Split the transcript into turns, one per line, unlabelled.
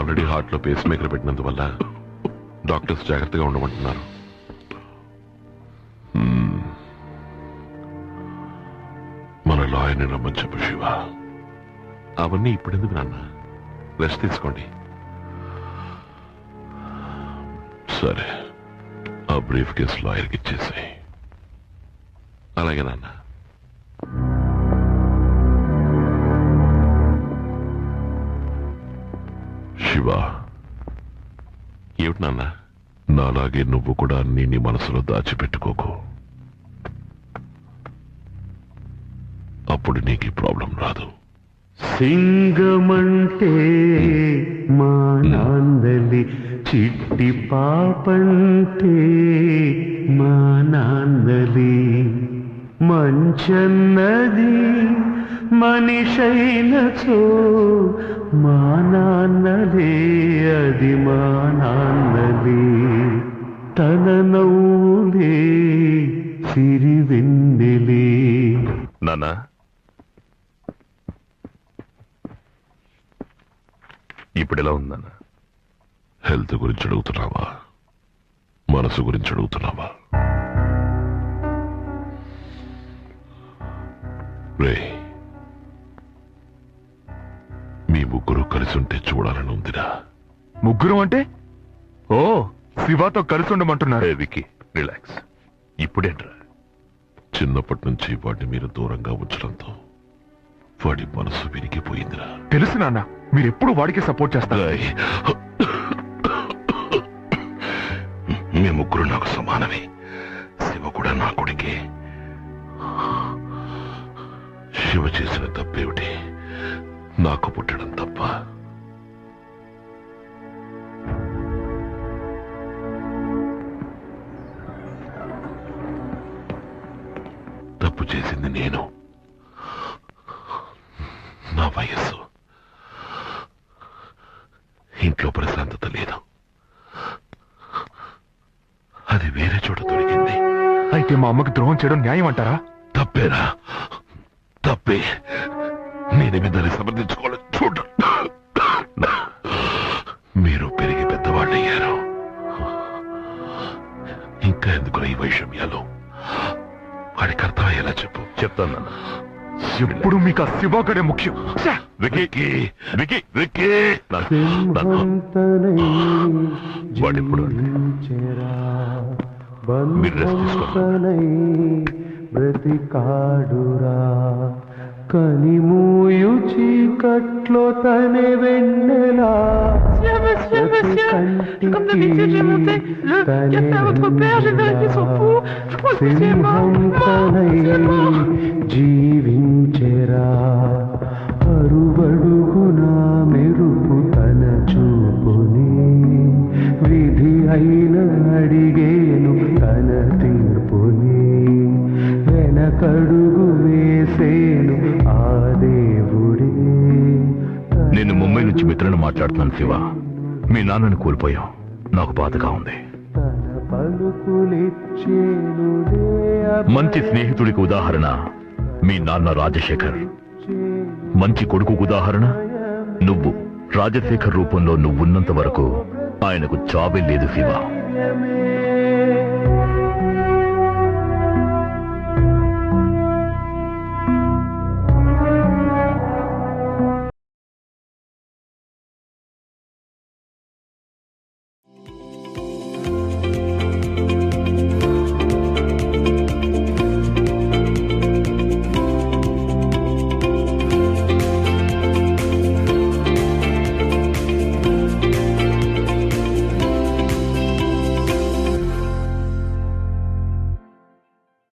Already heart లో face maker పెట్టినందువల్ల doctors జాగ్రత్తగా ఉండమంటున్నారు. మన లాయర్ని రమ్మని చెప్పు శివ. అవన్నీ ఇప్పుడెందుకు నాన్న, రెస్ట్ తీసుకోండి. సరే, ఆ బ్రీఫ్ కేస్ లాయర్కి ఇచ్చేసాయి. అలాగే నాన్న. శివ, ఏమిటి నాన్న? నాలాగే నువ్వు కూడా నీ మనసులో దాచిపెట్టుకోకు. అప్పుడు నీకు ప్రాబ్లం రాదు.
సింగమంటే మా నాందలి, చిట్టి పాపంటే మా నాందలి, మంచన్నది మనిషైనచో మా నాన్నలే, అది మా నాన్నలే, తన నవ్వులే సిరివెన్నెలే.
నాన్న, ఇప్పుడు ఎలా ఉందన్న? హెల్త్ గురించి అడుగుతున్నావా, మనసు గురించి అడుగుతున్నావా? రే, మీ ముగ్గురు కలిసి ఉంటే చూడాలని ఉందిరా.
ముగ్గురు అంటే? ఓ, శివతో కలిసి ఉండమంటున్నారు.
Wiki, relax. ఇప్పుడేంట్రా? చిన్నప్పటి నుంచి వాడిని మీరు దూరంగా ఉంచడంతో వాడి మనసు విరిగిపోయిందిరా.
తెలుసు నాన్న, మీరెప్పుడు వాడికి సపోర్ట్ చేస్తారు.
మీ ముగ్గురు నాకు సమానమే. శివ కూడా నా కొడుకే. శివ చేసిన తప్పేమిటి? నాకు పుట్టడం తప్ప. తప్పు చేసింది నేను. నా వయస్సు. ఇంట్లో ప్రశాంతత లేదు. అది వేరే చోట దొరికింది.
అయితే మా అమ్మకి ద్రోహం చేయడం న్యాయం అంటారా?
తప్పేరా, తప్పే. నేను మీ దాన్ని సమర్థించుకోవాలి. చూడ, మీరు పెరిగి పెద్దవాళ్ళయ్యారు. ఇంకా ఎందుకు ఈ వైషమ్యాలు? వాడికి అర్థమయ్యేలా చెప్పు. చెప్తాను నాన్న.
ఎప్పుడు మీకు ఆ శివగడే ముఖ్యం.
Wiki, wiki, wiki. వాడిప్పుడు మీరు రెస్ట్ తీసుకోండి.
బ్రతికాడురా, కనిమూయు చీకట్లో తనే వెన్నెలా, సింహం తనై జీవించెరా, అరువడుగునా మెరుపు తన చూపుని, విధి అయిన అడిగేను తన తీర్పుని, వెనకడుగు వేసేను ఆ దేవుడే.
నేను ముంబై నుంచి మిత్రులను మాట్లాడుతున్నాను శివ. మీ నాన్నని కోల్పోయాం. నాకు బాధగా ఉంది. మంచి స్నేహితుడికి ఉదాహరణ మీ నాన్న రాజశేఖర్. మంచి కొడుకు ఉదాహరణ నువ్వు. రాజశేఖర్ రూపంలో నువ్వున్నంత వరకు ఆయనకు చావే లేదు శివ.